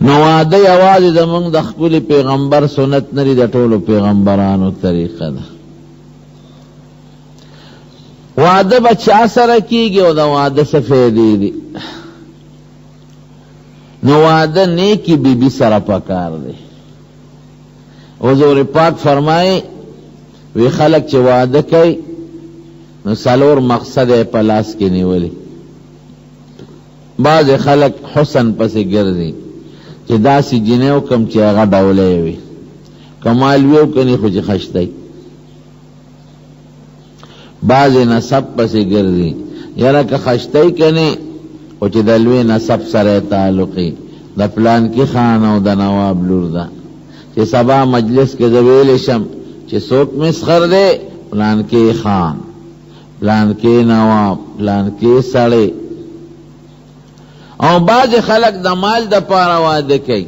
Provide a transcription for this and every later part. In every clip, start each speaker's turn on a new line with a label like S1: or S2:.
S1: نو واده یوازې زمونږ د خپل پیغمبر سنت نه دی، د ټولو پیغمبرانو طریقه ده. واده به چا سره کیږي او د واده څه فایدې دي؟ نو واده نیکی بی بی سره پکار دی. حضور پاک فرمائے وی خلق چې واده کوي نو څلور مقصد یې په لاس کې نیولی. بعض خلق حسن پسې ګرځي چې داسې جنۍ وکم چې هغه ډولی وي، کمال وي او کني خو چې خشتی. بعض نسب پسې ګرځي، یاره که خشتی کني او چې د لوی نسب سره تعلقي، د پلان کې خان او د نواب لور ده، چې سبا مجلس کې زه ویلی شم چې څوک مسخر دی، پلان کې خان، پلان کې نواب، پلان کې سړی. او بعض خلق د مال د پاره واده کوي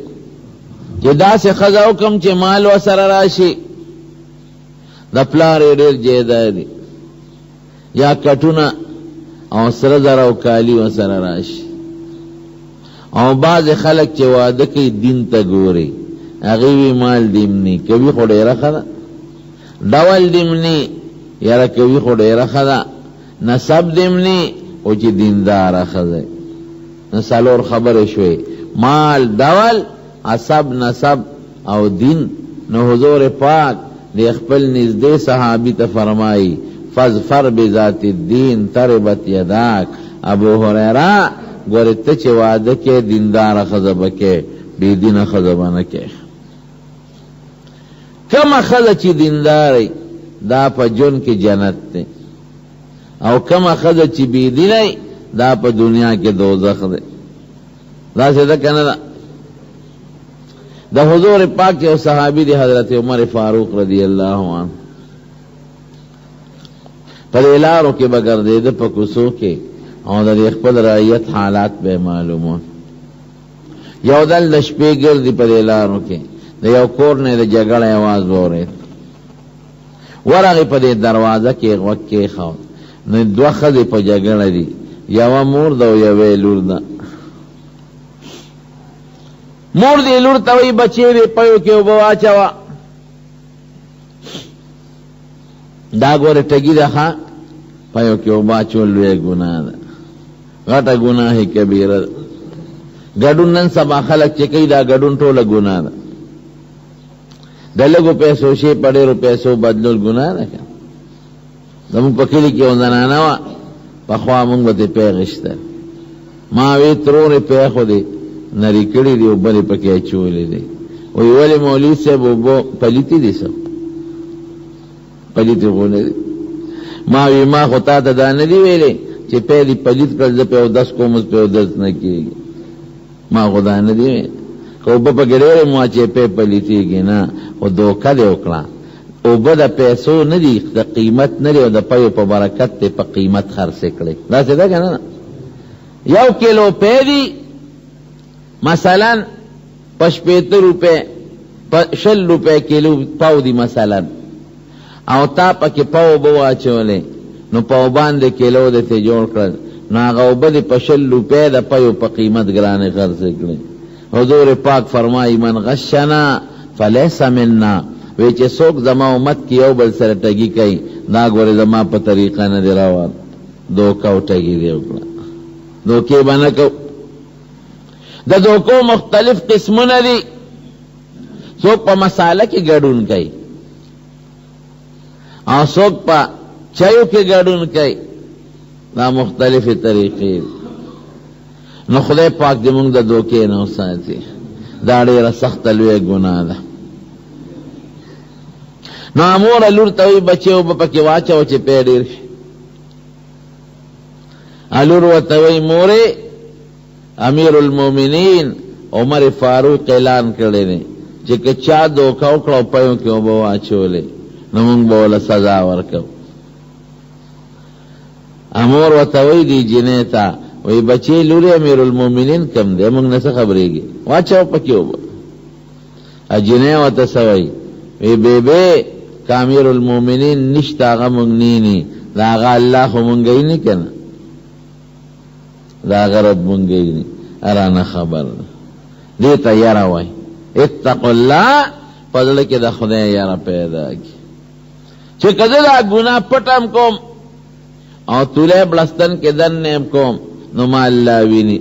S1: چې داسې ښځه وکم چې مال ورسره راشي، د پلار یې ډېر جایداد دی، یا کټونه او سره زر او کالی ورسره راشي. او بعض خلق چې واده کوي دین ته ګوري، هغې وی مال دیمني کوي خو ډېره ښه ده، ډول دیمني یاره کوي خو ډېره ښه ده، نسب دیمني او چې دینداره ښځه. نو څلور خبرې شوې، مال، ډول، عصب، نسب او دین. نو حضور پاک د خپل نږدې صحابي ته فرمایي فاظفر بذات الدین تربت یداک. ابو هریره ګورې ته چې واده کې دینداره ښځه به کې، بې دینه ښځه به نه کې. کمه ښځه چې دینداره دا په جون کې جنت دی، او کمه ښځه چې بې دینه دا په دنیا کې دوزخ دی. داسې ده که نه ده؟ د حضور پاک یو صحابي دی حضرت عمر فاروق رضی اللہ عنہ، په دې لارو کې به ګرځېده په کوڅو کې، او د خپل رعیت حالات به معلومون. یو دل د شپې ګرځي په دې لارو کې، د یو کور نه د جګړې اواز واورېد، ورغی په دې دروازه کې غوږ کېښود، نو دوه ښځې په جګړه دي، یوه مور ده او یوه لور ده. مور دې لور ته وایي بچې دې پیو کې اوبه واچوه. دا ګوره ټګي ده ښه، پیو کې اوبه اچول لویه ګناه ده، غټه ګناه کبیره ده. ګډون نن سبا خلک چې کوي دا ګډون ټوله ګناه ده. د لږو پیسو شی په ډېرو پیسو بدلول ګناه ده که. زموږ په کلي کې یو زنانه وه، پخوا مونږ به ترې پی غشته، ما وی ترورې پی خو دې نري کړي دي، اوبه دې پکې اچولې دي. وایي ولې مولوي صاحب اوبه پلیتې دي؟ څه پلیتې خو نه دي. ما وی ما خو تا ته دا نه دي ویلې چې پی دې پلیت کړل زه پې اودس کوم، اوس پې اودس نه کېږي. ما خو دا نه دي ویلې، که اوبه پکې ډېرې مو چې پی پلیتېږي نه، خو دوکه دې وکړه. اوبه د پیسو نه دي، د قیمت نه دي، او د پیو په برکت دې په قیمت خرڅې کړئ. داسې ده که نه؟ یو کیلو پی دي مثلا په 80 روپۍ، په 20 روپۍ کیلو پاو دي مثلا، او تا پکې پاو اوبه واچولې، نو پاو باندې کیلو دې ته جوړ کړل، نو هغه اوبه دې په 20 روپۍ د پیو په قیمت ګرانې خرڅې کړئ. حضور پاک فرمایي من غشنا فلیس منا. وی چې څوک زما امت کې یو بل سره ټګي کوي، دا ګورې زما په طریقه نه دی روان، دوکه او ټګي دی وکړه. دوکې به نه کو. د دوکو مختلف قسمونه دي. څوک په مساله کې ګډون کوي، او څوک په چایو کې ګډون کوي، دا مختلفې طریقې. نو خدای پاک دې موږ د دوکې نه وساتي، دا ډېره سخته لویه ګناه ده. نو امور لور ته وایي بچې اوبه پکې واچوه چې پی ډېر شي. لور ورته وایي مورې امیر المؤمنین عمر فاروق اعلان کړی دی چې که چا دوکه وکړه او پیو کې اوبه واچولې نو موږ به ورله سزا ورکو. امور ورته وایي دې جنۍ ته وایي بچې لورې امیر المؤمنین کم دی، موږ نه څه خبرېږي، واچوه پکې اوبه. جنۍ ورته څه وایي؟ وایي بیبې که امیر المؤمنین نشته هغه موږ نینی، دا هغه الله خو مونږ یې نه که نه، دا هغه رب مونږ یې نه، ارانه خبر ده. دیتا یرا وای اتقوا اللہ فضل کی دا خدای یرا پیدا کی چه کده دا گناہ پٹم کوم او تولی بلستن کے دنیم کوم نو ما اللہ وینی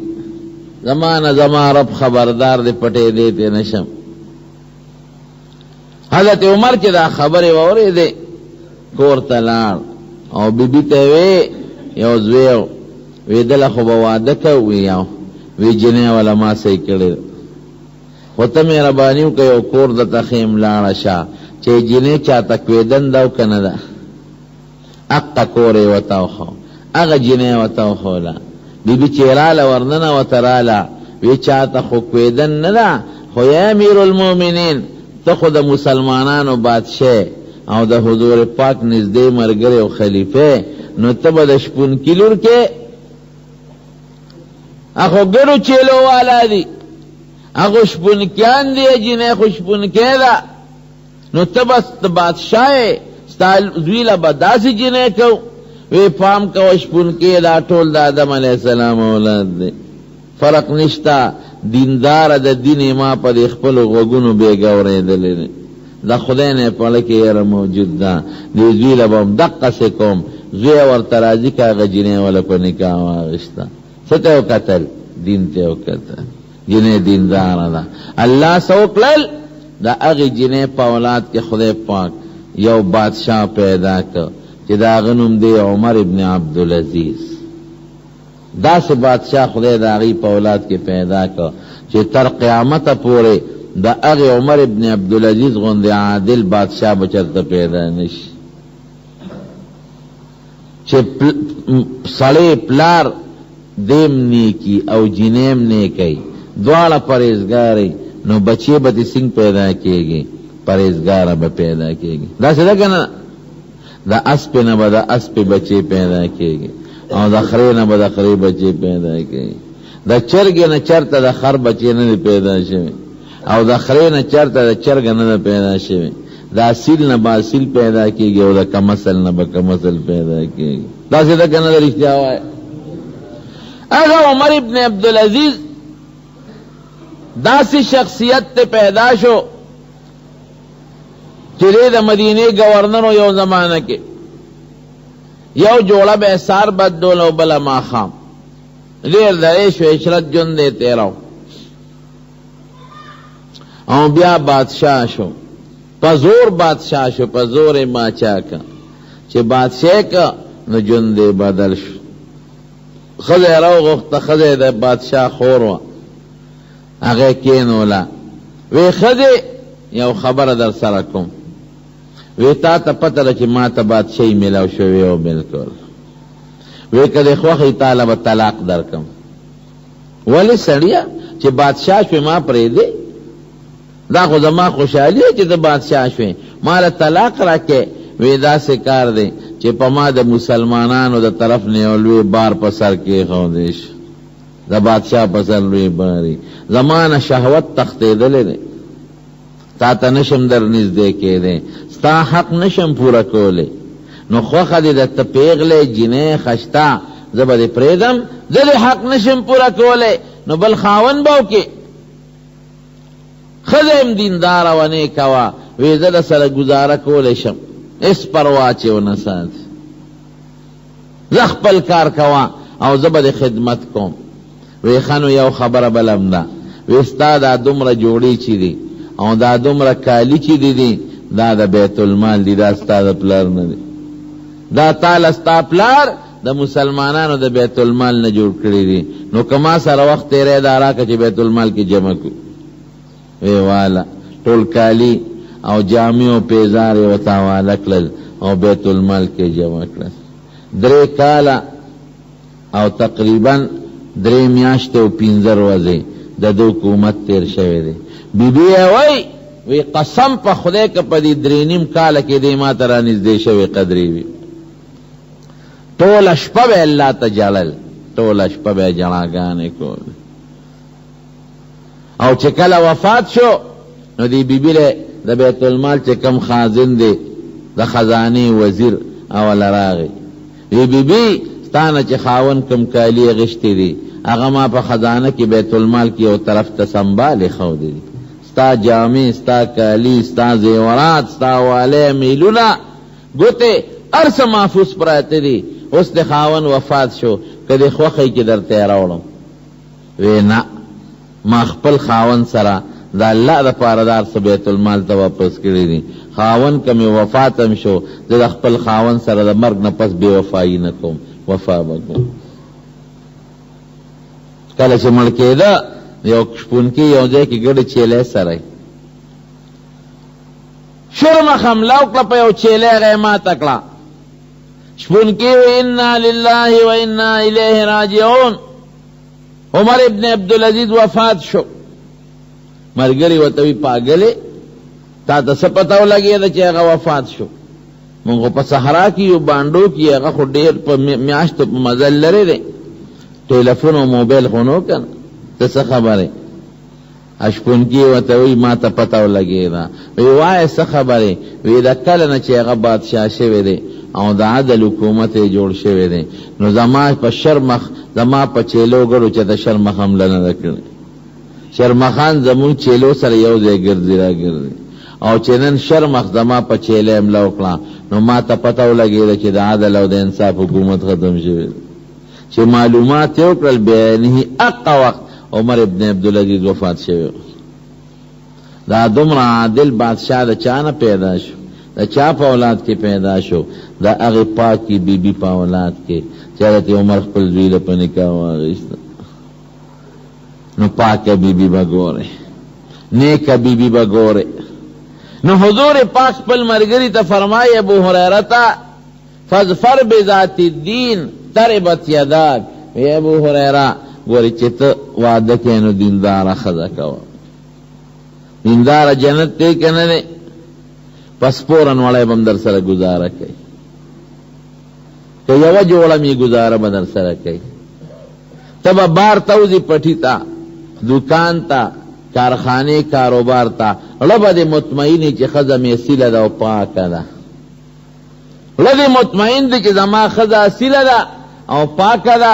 S1: زمان رب خبردار دے پٹے دیتے نشم حضرت عمر چه دا خبر ووری دے کور تلار او بی بی تاوی یو زویو وی دل خوب وادکا وی یاو وی جنه والا ما سی کرده خودتا میرا بانیو که یو کور دا تخیم لارشا چه جنه چا تکویدن داو کنده اقا کوری وطاو خو اغا جنه وطاو خولا بی بی چیرالا ورنن وطرالا وی چا تخوکویدن ندا خو یا امیر المومنین تا خود مسلمانانو بادشاہ او دا حضور پاک نزدے مرگر او خلیفے نو تب دا شپون کلور کے اخو گرو چیلو والا دی اخو شپون کیان دی جنہیں خو شپون کے دا نو تب بادشاہ ستا زویل بداسی جنہیں کو وی پام کو شپون کے دا ٹول دا آدم علیہ السلام اولاد دی فرق نشتا دیندار دا دین ما پا دی خپل غگونو بیگاو ریدلی دا خدای نے پڑھ کے یار موجود دا دی زوی لبام دقا سے کوم زوی ورطرازی کا غجنے والا کو نکاح واغشتا ستیو قتل دین تیو قتل جنہیں دیندار دا اللہ سوکلل دا اغی جنہیں پاولاد کے خدای پاک یو بادشاہ پیدا کر چی دا غنم دے عمر ابن عبدالعزیز دا سے بادشاہ خدای دا اغی پاولاد کے پیدا کر چی تر قیامت پورے دا اغی عمر ابن عبدالعزیز غند عادل بادشاہ بچرت پیدا نش چه سڑے پلار دیم نیکی او جنیم نیکی دوارا پریزگاری نو بچے با سنگ پیدا کیگی پریزگارا با پیدا کیگی دا سدا کنا دا اسپ نبا دا اسپ بچے پیدا کیگی او دا خری نبا دا خری بچے پیدا کیگی دا چرگی نا چرتا دا خر بچے نا پیدا شوی او دا خری نا چرتا دا چرگ نا پیدا شوی دا سیل نا با سیل پیدا کیگی او دا کمسل نا با کمسل پیدا کیگی دا سدا کنا دا رشتہ ہوئے اگر عمر ابن عبدالعزیز دا سی شخصیت تے پیدا شو چلے دا مدینے گورنرو یو زمانہ کے یو جوڑا بے سار بد دولو بلا ما خام غیر دریش و عشرت جن دے تیراو او بیا بادشاہ شو پزور بادشاہ شو پزور ماچا کا چھ بادشاہ کا نو جن دے بدل شو خزے رو غخت خزے دے بادشاہ خوروا اگے کینولا وی خزے یو خبر در سرکم وی تا تا پتہ رچی ما تا بادشاہی ملاو شوی او ملکل وی کدے خوخی طالب طلاق درکم ولی سڑیا چی بادشاہ شوی ما پریدے دا خود ما خوشحالی ہے چی دا بادشاہ شوی مالا طلاق رکھے وی دا سے کار دے چی پا ما دا مسلمانانو دا طرف نیولوی بار پسر کے خودش دا بادشاہ پسر لوی باری زمان شہوت تختے دلے دے تا تا نشم در نیز دے کے دے ستا حق نشم پورا کولے نو خوخ دی دا تپیغلے جنے خشتا زبا دی پریدم زد حق نشم پورا کولے نو بل خاون باو کے خزم دیندارا و نیکوا وی زد سر گزارا کولے شم اس پرواچے و نسات زخ پل کار کوا او زبا دی خدمت کوم وی خانو یو خبر بلم دا وی ستا دا دمرا جوڑی چی دی او دا دمرا کالی چی دی دا بیت المال دی دا ستا دا پلار ندی دا تال ستا پلار دا مسلمانانو دا بیت المال نا جوڑ کری دی نو کما سر وقت تیرے دارا کچی بیت المال کی جمع کو وی والا ٹول کالی او جامعو پیزاری و تاوالا کلل او بیت المال کی جمع کلل درے کالا او تقریباً درے میاشتے و پینزر وزے دا دو حکومت تیر شوے دے بی بی اوئی وی قسم پا خدے کا پا دی درینیم کالا کی دی ما ترا نزدے شوے قدری وی طول اشپا بے اللہ تا جلل طول اشپا بے جناگانے کو او چکل وفات شو نو دی بی بی لے دا بیت المال چکم خازن دے دا خزانی وزیر اول راغی بی بی تانا چه خاون کم کالی غشتی دی اغا ما پا خزانه کی بیت المال کی او طرف تا سنبال خود دی ستا جامی ستا کالی ستا زیورات ستا والی میلونا گوتے ارس محفوظ پراتے دی اس دی خاون وفات شو کدی خوخی کی در تیراولم وی نا ما خپل خاون سرا دا اللہ دا پاردار سا بیت المال تا واپس کری دی خاون کمی وفاتم شو دا خپل خاون سرا دا مرگ نپس بے وفائی نکوم وفا بکوم کله چې مړ کېده یو شپونکي یو ځای کې ګډه چیلی سره شرمه حمله وکړه په یو چیلی هغه یې ماته کړه شپونکي وی انا لله و انا الیه راجعون عمر ابن عبدالعزیز وفات شو ملګري ورته وی پاګلې تا ته څه پته ولګېده چې هغه وفات شو مونږ په صحرا کې یو بانډو کې هغه خو ډېر په میاشتو په مزل لرې دی ټیلیفون او موبایل خو نو کنه ته څه خبرې اشپونکي ورته وی ما ته پته ولګېده وی وایه څه خبرې وی د کله نه چې هغه بادشاه شوی دی او د عدل حکومت یې جوړ شوی دی نو زما په شرمخ زما په چیلو ګړو چې د شرمخ حمله نه ده کړې شرمخان زمونږ چیلو سره یو ځای ګرځي را ګرځي او چې نن شرمخ زما په چیلې حمله وکړه نو ما ته پته ولګېده چې د عدل او د انصاف حکومت ختم شوی دی چې معلومات یې وکړل بیانه اقا وقت عمر ابن عبدالعزیز وفات شوی دا دومره عادل بادشاہ د چا نه پیدا شو د چا په اولاد کې پیدا شو د هغې پاکې بی بی په اولاد کې چې حضرت عمر خپل زوی له په نکاح واخیسته نو پاکه بی بی به ګورې نیکه بی بی به ګورې نو حضور پاک خپل ملګري ته فرمایي ابو هریره ته فاظفر بذات الدین تربت یداک وی ابو هریره ګورې چې ته واده کې نو دینداره ښځه کوه دینداره جنت دی که نه دی پس پورن وړی به هم در سره ګزاره کوي که یوه جوړه مې ګزاره به در سره کوي ته به بار ته وځي پټي ته دکان ته کارخانه کاروبار ته ړه به دې مطمئنې چې ښځه مې اصیله ده او پاکه ده ړه دې مطمئن دی چې زما ښځه اصیله ده او پاکه ده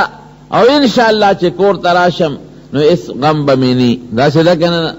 S1: او انشاءالله چې کور ته راشم نو اس غم به مې نی داسې ده که نه